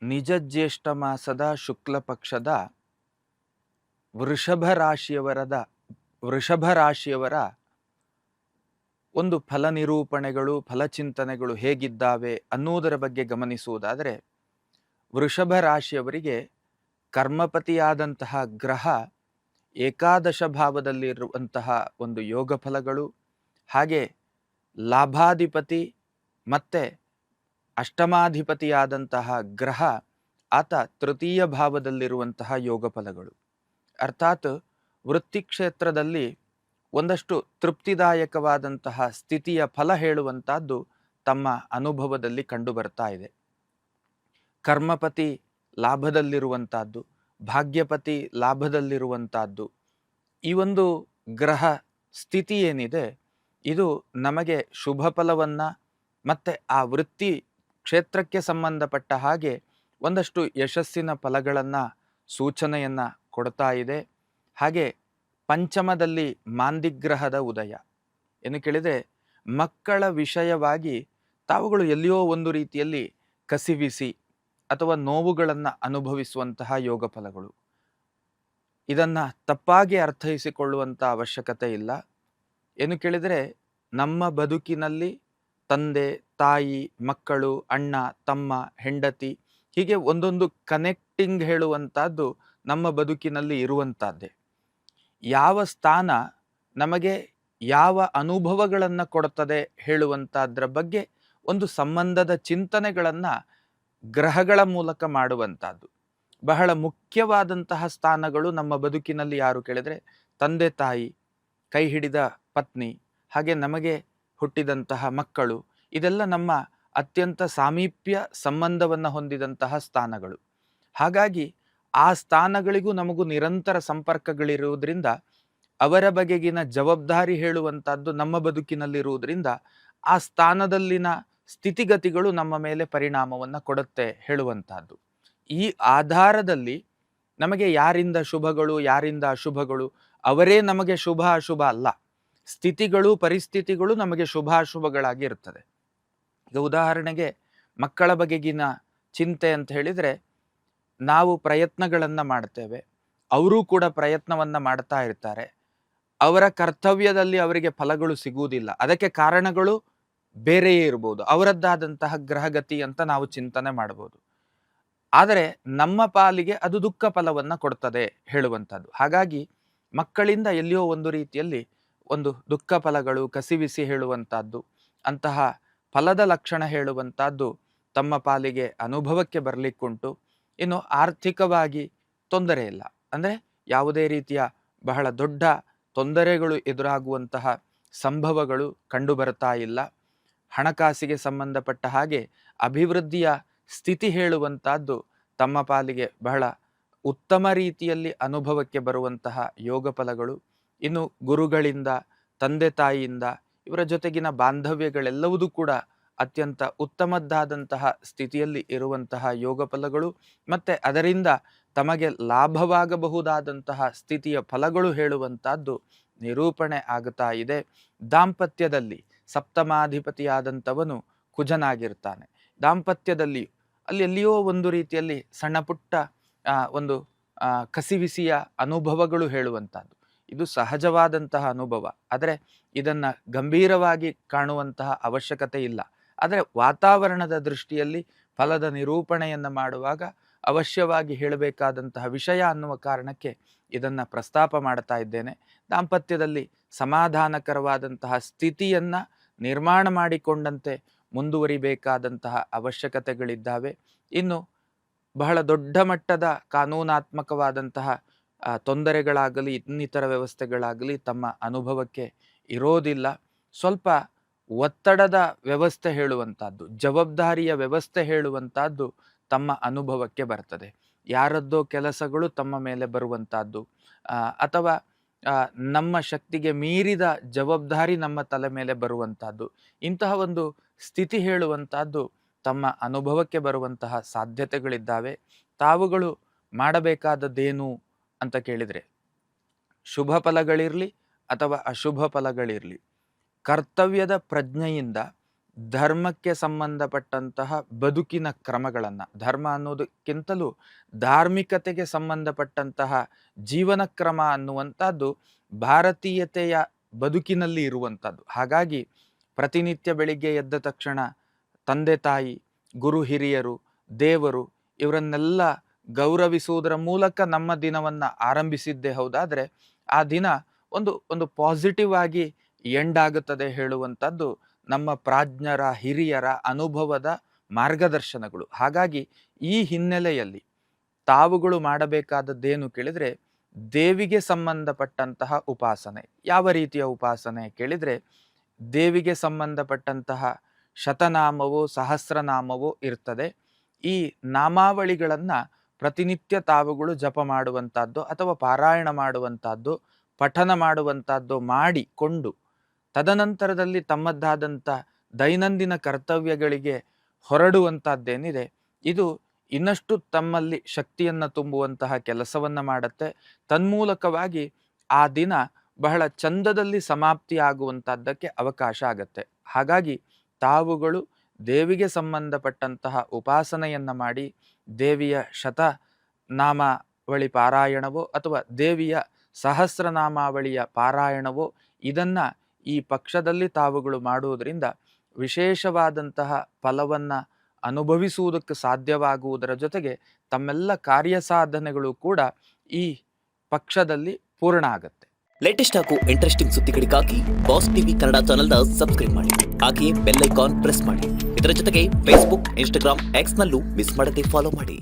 ನಿಜ ಜ್ಯೇಷ್ಠ ಮಾಸದ ಶುಕ್ಲ ಪಕ್ಷದ ವೃಷಭ ರಾಶಿಯವರದ ವೃಷಭ ರಾಶಿಯವರ ಒಂದು ಫಲ ನಿರೂಪಣೆಗಳು ಫಲಚಿಂತನೆಗಳು ಹೇಗಿದ್ದಾವೆ ಅನ್ನುವುದರ ಬಗ್ಗೆ ಗಮನಿಸುವುದಾದರೆ, ವೃಷಭ ರಾಶಿಯವರಿಗೆ ಕರ್ಮಪತಿಯಾದಂತಹ ಗ್ರಹ ಏಕಾದಶ ಭಾವದಲ್ಲಿರುವಂತಹ ಒಂದು ಯೋಗ ಫಲಗಳು, ಹಾಗೆ ಲಾಭಾಧಿಪತಿ ಮತ್ತೆ ಅಷ್ಟಮಾಧಿಪತಿಯಾದಂತಹ ಗ್ರಹ ಆತ ತೃತೀಯ ಭಾವದಲ್ಲಿರುವಂತಹ ಯೋಗ ಫಲಗಳು. ಅರ್ಥಾತ್ ವೃತ್ತಿ ಕ್ಷೇತ್ರದಲ್ಲಿ ಒಂದಷ್ಟು ತೃಪ್ತಿದಾಯಕವಾದಂತಹ ಸ್ಥಿತಿಯ ಫಲ ಹೇಳುವಂತಹದ್ದು ತಮ್ಮ ಅನುಭವದಲ್ಲಿ ಕಂಡು ಬರ್ತಾ ಇದೆ. ಕರ್ಮಪತಿ ಲಾಭದಲ್ಲಿರುವಂತಹದ್ದು, ಭಾಗ್ಯಪತಿ ಲಾಭದಲ್ಲಿರುವಂತಹದ್ದು, ಈ ಒಂದು ಗ್ರಹ ಸ್ಥಿತಿ ಏನಿದೆ ಇದು ನಮಗೆ ಶುಭ ಫಲವನ್ನ ಮತ್ತೆ ಆ ವೃತ್ತಿ ಕ್ಷೇತ್ರಕ್ಕೆ ಸಂಬಂಧಪಟ್ಟ ಹಾಗೆ ಒಂದಷ್ಟು ಯಶಸ್ಸಿನ ಫಲಗಳನ್ನ ಸೂಚನೆಯನ್ನ ಕೊಡ್ತಾ ಇದೆ. ಹಾಗೆ ಪಂಚಮದಲ್ಲಿ ಮಾಂದಿಗ್ರಹದ ಉದಯ ಏನು ಕೇಳಿದರೆ, ಮಕ್ಕಳ ವಿಷಯವಾಗಿ ತಾವುಗಳು ಎಲ್ಲಿಯೋ ಒಂದು ರೀತಿಯಲ್ಲಿ ಕಸಿವಿಸಿ ಅಥವಾ ನೋವುಗಳನ್ನು ಅನುಭವಿಸುವಂತಹ ಯೋಗ ಫಲಗಳು. ಇದನ್ನ ತಪ್ಪಾಗಿ ಅರ್ಥೈಸಿಕೊಳ್ಳುವಂಥ ಅವಶ್ಯಕತೆ ಇಲ್ಲ. ಏನು ಕೇಳಿದರೆ, ನಮ್ಮ ಬದುಕಿನಲ್ಲಿ ತಂದೆ ತಾಯಿ ಮಕ್ಕಳು ಅಣ್ಣ ತಮ್ಮ ಹೆಂಡತಿ ಹೀಗೆ ಒಂದೊಂದು ಕನೆಕ್ಟಿಂಗ್ ಹೇಳುವಂತಹದ್ದು ನಮ್ಮ ಬದುಕಿನಲ್ಲಿ ಇರುವಂತಹದ್ದೇ. ಯಾವ ಸ್ಥಾನ ನಮಗೆ ಯಾವ ಅನುಭವಗಳನ್ನು ಕೊಡುತ್ತದೆ ಹೇಳುವಂತಹದ್ರ ಬಗ್ಗೆ ಒಂದು ಸಂಬಂಧದ ಚಿಂತನೆಗಳನ್ನು ಗ್ರಹಗಳ ಮೂಲಕ ಮಾಡುವಂತಹದ್ದು. ಬಹಳ ಮುಖ್ಯವಾದಂತಹ ಸ್ಥಾನಗಳು ನಮ್ಮ ಬದುಕಿನಲ್ಲಿ ಯಾರು ಕೇಳಿದರೆ, ತಂದೆ ತಾಯಿ, ಕೈ ಹಿಡಿದ ಪತ್ನಿ, ಹಾಗೆ ನಮಗೆ ಹುಟ್ಟಿದಂತಹ ಮಕ್ಕಳು, ಇದೆಲ್ಲ ನಮ್ಮ ಅತ್ಯಂತ ಸಾಮೀಪ್ಯ ಸಂಬಂಧವನ್ನು ಹೊಂದಿದಂತಹ ಸ್ಥಾನಗಳು. ಹಾಗಾಗಿ ಆ ಸ್ಥಾನಗಳಿಗೂ ನಮಗೂ ನಿರಂತರ ಸಂಪರ್ಕಗಳಿರುವುದರಿಂದ ಅವರ ಬಗೆಗಿನ ಜವಾಬ್ದಾರಿ ಹೇಳುವಂತಹದ್ದು ನಮ್ಮ ಬದುಕಿನಲ್ಲಿರುವುದರಿಂದ ಆ ಸ್ಥಾನದಲ್ಲಿನ ಸ್ಥಿತಿಗತಿಗಳು ನಮ್ಮ ಮೇಲೆ ಪರಿಣಾಮವನ್ನು ಕೊಡುತ್ತೆ ಹೇಳುವಂತಹದ್ದು. ಈ ಆಧಾರದಲ್ಲಿ ನಮಗೆ ಯಾರಿಂದ ಶುಭಗಳು ಯಾರಿಂದ ಅಶುಭಗಳು, ಅವರೇ ನಮಗೆ ಶುಭ ಅಶುಭ ಅಲ್ಲ, ಸ್ಥಿತಿಗಳು ಪರಿಸ್ಥಿತಿಗಳು ನಮಗೆ ಶುಭ ಅಶುಭಗಳಾಗಿ ಇರ್ತದೆ. ಈಗ ಉದಾಹರಣೆಗೆ ಮಕ್ಕಳ ಬಗೆಗಿನ ಚಿಂತೆ ಅಂತ ಹೇಳಿದರೆ, ನಾವು ಪ್ರಯತ್ನಗಳನ್ನು ಮಾಡ್ತೇವೆ, ಅವರೂ ಕೂಡ ಪ್ರಯತ್ನವನ್ನು ಮಾಡ್ತಾ ಇರ್ತಾರೆ, ಅವರ ಕರ್ತವ್ಯದಲ್ಲಿ ಅವರಿಗೆ ಫಲಗಳು ಸಿಗುವುದಿಲ್ಲ, ಅದಕ್ಕೆ ಕಾರಣಗಳು ಬೇರೆಯೇ ಇರ್ಬೋದು, ಅವರದ್ದಾದಂತಹ ಗ್ರಹಗತಿ ಅಂತ ನಾವು ಚಿಂತನೆ ಮಾಡ್ಬೋದು. ಆದರೆ ನಮ್ಮ ಪಾಲಿಗೆ ಅದು ದುಃಖ ಫಲವನ್ನು ಕೊಡ್ತದೆ ಹೇಳುವಂಥದ್ದು. ಹಾಗಾಗಿ ಮಕ್ಕಳಿಂದ ಎಲ್ಲಿಯೋ ಒಂದು ರೀತಿಯಲ್ಲಿ ಒಂದು ದುಃಖ ಫಲಗಳು ಕಸಿವಿಸಿ ಹೇಳುವಂತಹದ್ದು, ಅಂತಹ ಫಲದ ಲಕ್ಷಣ ಹೇಳುವಂತಹದ್ದು ತಮ್ಮ ಪಾಲಿಗೆ ಅನುಭವಕ್ಕೆ ಬರಲಿಕ್ಕುಂಟು. ಇನ್ನು ಆರ್ಥಿಕವಾಗಿ ತೊಂದರೆ ಇಲ್ಲ, ಅಂದರೆ ಯಾವುದೇ ರೀತಿಯ ಬಹಳ ದೊಡ್ಡ ತೊಂದರೆಗಳು ಎದುರಾಗುವಂತಹ ಸಂಭವಗಳು ಕಂಡು ಬರ್ತಾ ಇಲ್ಲ. ಹಣಕಾಸಿಗೆ ಸಂಬಂಧಪಟ್ಟ ಹಾಗೆ ಅಭಿವೃದ್ಧಿಯ ಸ್ಥಿತಿ ಹೇಳುವಂತಹದ್ದು ತಮ್ಮ ಪಾಲಿಗೆ ಬಹಳ ಉತ್ತಮ ರೀತಿಯಲ್ಲಿ ಅನುಭವಕ್ಕೆ ಬರುವಂತಹ ಯೋಗ ಫಲಗಳು. ಇನ್ನು ಗುರುಗಳಿಂದ, ತಂದೆ ತಾಯಿಯಿಂದ, ಇವರ ಜೊತೆಗಿನ ಬಾಂಧವ್ಯಗಳೆಲ್ಲವೂ ಕೂಡ ಅತ್ಯಂತ ಉತ್ತಮದ್ದಾದಂತಹ ಸ್ಥಿತಿಯಲ್ಲಿ ಇರುವಂತಹ ಯೋಗ ಫಲಗಳು, ಮತ್ತೆ ಅದರಿಂದ ತಮಗೆ ಲಾಭವಾಗಬಹುದಾದಂತಹ ಸ್ಥಿತಿಯ ಫಲಗಳು ಹೇಳುವಂತಹದ್ದು ನಿರೂಪಣೆ ಆಗುತ್ತಾ ಇದೆ. ದಾಂಪತ್ಯದಲ್ಲಿ ಸಪ್ತಮಾಧಿಪತಿಯಾದಂಥವನು ಕುಜನಾಗಿರ್ತಾನೆ. ದಾಂಪತ್ಯದಲ್ಲಿ ಅಲ್ಲಿ ಎಲ್ಲಿಯೋ ಒಂದು ರೀತಿಯಲ್ಲಿ ಸಣ್ಣ ಪುಟ್ಟ ಒಂದು ಕಸಿವಿಸಿಯ ಅನುಭವಗಳು ಹೇಳುವಂತಹದ್ದು, ಇದು ಸಹಜವಾದಂತಹ ಅನುಭವ. ಆದರೆ ಇದನ್ನ ಗಂಭೀರವಾಗಿ ಕಾಣುವಂತಹ ಅವಶ್ಯಕತೆ ಇಲ್ಲ. ಆದರೆ ವಾತಾವರಣದ ದೃಷ್ಟಿಯಲ್ಲಿ ಫಲದ ನಿರೂಪಣೆಯನ್ನು ಮಾಡುವಾಗ ಅವಶ್ಯವಾಗಿ ಹೇಳಬೇಕಾದಂತಹ ವಿಷಯ ಅನ್ನುವ ಕಾರಣಕ್ಕೆ ಇದನ್ನು ಪ್ರಸ್ತಾಪ ಮಾಡ್ತಾ ಇದ್ದೇನೆ. ದಾಂಪತ್ಯದಲ್ಲಿ ಸಮಾಧಾನಕರವಾದಂತಹ ಸ್ಥಿತಿಯನ್ನ ನಿರ್ಮಾಣ ಮಾಡಿಕೊಂಡಂತೆ ಮುಂದುವರಿಬೇಕಾದಂತಹ ಅವಶ್ಯಕತೆಗಳಿದ್ದಾವೆ. ಇನ್ನು ಬಹಳ ದೊಡ್ಡ ಮಟ್ಟದ ಕಾನೂನಾತ್ಮಕವಾದಂತಹ ತೊಂದರೆಗಳಾಗಲಿ ಇನ್ನಿತರ ವ್ಯವಸ್ಥೆಗಳಾಗಲಿ ತಮ್ಮ ಅನುಭವಕ್ಕೆ ಇರೋದಿಲ್ಲ. ಸ್ವಲ್ಪ ಒತ್ತಡದ ವ್ಯವಸ್ಥೆ ಹೇಳುವಂತಹದ್ದು, ಜವಾಬ್ದಾರಿಯ ವ್ಯವಸ್ಥೆ ಹೇಳುವಂತಹದ್ದು ತಮ್ಮ ಅನುಭವಕ್ಕೆ ಬರ್ತದೆ. ಯಾರದ್ದೋ ಕೆಲಸಗಳು ತಮ್ಮ ಮೇಲೆ ಬರುವಂತಹದ್ದು, ಅಥವಾ ನಮ್ಮ ಶಕ್ತಿಗೆ ಮೀರಿದ ಜವಾಬ್ದಾರಿ ನಮ್ಮ ತಲೆ ಮೇಲೆ ಬರುವಂತಹದ್ದು, ಇಂತಹ ಒಂದು ಸ್ಥಿತಿ ಹೇಳುವಂತಹದ್ದು ತಮ್ಮ ಅನುಭವಕ್ಕೆ ಬರುವಂತಹ ಸಾಧ್ಯತೆಗಳಿದ್ದಾವೆ. ತಾವುಗಳು ಮಾಡಬೇಕಾದದ್ದೇನು ಅಂತ ಕೇಳಿದರೆ, ಶುಭ ಫಲಗಳಿರಲಿ ಅಥವಾ ಅಶುಭ ಫಲಗಳಿರಲಿ, ಕರ್ತವ್ಯದ ಪ್ರಜ್ಞೆಯಿಂದ ಧರ್ಮಕ್ಕೆ ಸಂಬಂಧಪಟ್ಟಂತಹ ಬದುಕಿನ ಕ್ರಮಗಳನ್ನು, ಧರ್ಮ ಅನ್ನೋದಕ್ಕಿಂತಲೂ ಧಾರ್ಮಿಕತೆಗೆ ಸಂಬಂಧಪಟ್ಟಂತಹ ಜೀವನ ಕ್ರಮ ಅನ್ನುವಂಥದ್ದು ಭಾರತೀಯತೆಯ ಬದುಕಿನಲ್ಲಿ ಇರುವಂಥದ್ದು. ಹಾಗಾಗಿ ಪ್ರತಿನಿತ್ಯ ಬೆಳಿಗ್ಗೆ ಎದ್ದ ತಕ್ಷಣ ತಂದೆ ತಾಯಿ, ಗುರು ಹಿರಿಯರು, ದೇವರು ಇವರನ್ನೆಲ್ಲ ಗೌರವಿಸುವುದರ ಮೂಲಕ ನಮ್ಮ ದಿನವನ್ನು ಆರಂಭಿಸಿದ್ದೇ ಹೌದಾದರೆ ಆ ದಿನ ಒಂದು ಪಾಸಿಟಿವ್ ಆಗಿ ಎಂಡ್ ಆಗುತ್ತದೆ ಹೇಳುವಂಥದ್ದು ನಮ್ಮ ಪ್ರಾಜ್ಞರ, ಹಿರಿಯರ ಅನುಭವದ ಮಾರ್ಗದರ್ಶನಗಳು. ಹಾಗಾಗಿ ಈ ಹಿನ್ನೆಲೆಯಲ್ಲಿ ತಾವುಗಳು ಮಾಡಬೇಕಾದದ್ದೇನು ಕೇಳಿದರೆ ದೇವಿಗೆ ಸಂಬಂಧಪಟ್ಟಂತಹ ಉಪಾಸನೆ. ಯಾವ ರೀತಿಯ ಉಪಾಸನೆ ಕೇಳಿದರೆ ದೇವಿಗೆ ಸಂಬಂಧಪಟ್ಟಂತಹ ಶತನಾಮವೋ ಸಹಸ್ರನಾಮವೋ ಇರ್ತದೆ. ಈ ನಾಮಾವಳಿಗಳನ್ನು ಪ್ರತಿನಿತ್ಯ ತಾವುಗಳು ಜಪ ಮಾಡುವಂಥದ್ದು ಅಥವಾ ಪಾರಾಯಣ ಮಾಡುವಂಥದ್ದು, ಪಠನ ಮಾಡುವಂಥದ್ದು ಮಾಡಿಕೊಂಡು ತದನಂತರದಲ್ಲಿ ತಮ್ಮದ್ದಾದಂಥ ದೈನಂದಿನ ಕರ್ತವ್ಯಗಳಿಗೆ ಹೊರಡುವಂಥದ್ದೇನಿದೆ ಇದು ಇನ್ನಷ್ಟು ತಮ್ಮಲ್ಲಿ ಶಕ್ತಿಯನ್ನು ತುಂಬುವಂತಹ ಕೆಲಸವನ್ನು ಮಾಡುತ್ತೆ. ತನ್ಮೂಲಕವಾಗಿ ಆ ದಿನ ಬಹಳ ಚಂದದಲ್ಲಿ ಸಮಾಪ್ತಿಯಾಗುವಂಥದ್ದಕ್ಕೆ ಅವಕಾಶ ಆಗತ್ತೆ. ಹಾಗಾಗಿ ತಾವುಗಳು ದೇವಿಗೆ ಸಂಬಂಧಪಟ್ಟಂತಹ ಉಪಾಸನೆಯನ್ನು ಮಾಡಿ ದೇವಿಯ ಶತನಾಮಾವಳಿ ಪಾರಾಯಣವೋ ಅಥವಾ ದೇವಿಯ ಸಹಸ್ರನಾಮಾವಳಿಯ ಪಾರಾಯಣವೋ ಇದನ್ನು ಈ ಪಕ್ಷದಲ್ಲಿ ತಾವುಗಳು ಮಾಡುವುದರಿಂದ ವಿಶೇಷವಾದಂತಹ ಫಲವನ್ನು ಅನುಭವಿಸುವುದಕ್ಕೆ ಸಾಧ್ಯವಾಗುವುದರ ಜೊತೆಗೆ ತಮ್ಮೆಲ್ಲ ಕಾರ್ಯಸಾಧನೆಗಳು ಕೂಡ ಈ ಪಕ್ಷದಲ್ಲಿ ಪೂರ್ಣ ಆಗುತ್ತೆ. ಲೇಟೆಸ್ಟ್ ಹಾಗೂ ಇಂಟ್ರೆಸ್ಟಿಂಗ್ ಸುದ್ದಿಗಳಿಗಾಗಿ ಬಾಸ್ ಟಿವಿ ಕನ್ನಡ ಚಾನೆಲ್ನ ಸಬ್ಸ್ಕ್ರೈಬ್ ಮಾಡಿ. ಹಾಗೆಯೇ ಬೆಲ್ ಐಕಾನ್ ಪ್ರೆಸ್ ಮಾಡಿ. ಇದರ ಜೊತೆಗೆ ಫೇಸ್ಬುಕ್, ಇನ್ಸ್ಟಾಗ್ರಾಮ್, ಎಕ್ಸ್ನಲ್ಲೂ ಮಿಸ್ ಮಾಡದೆ ಫಾಲೋ ಮಾಡಿ.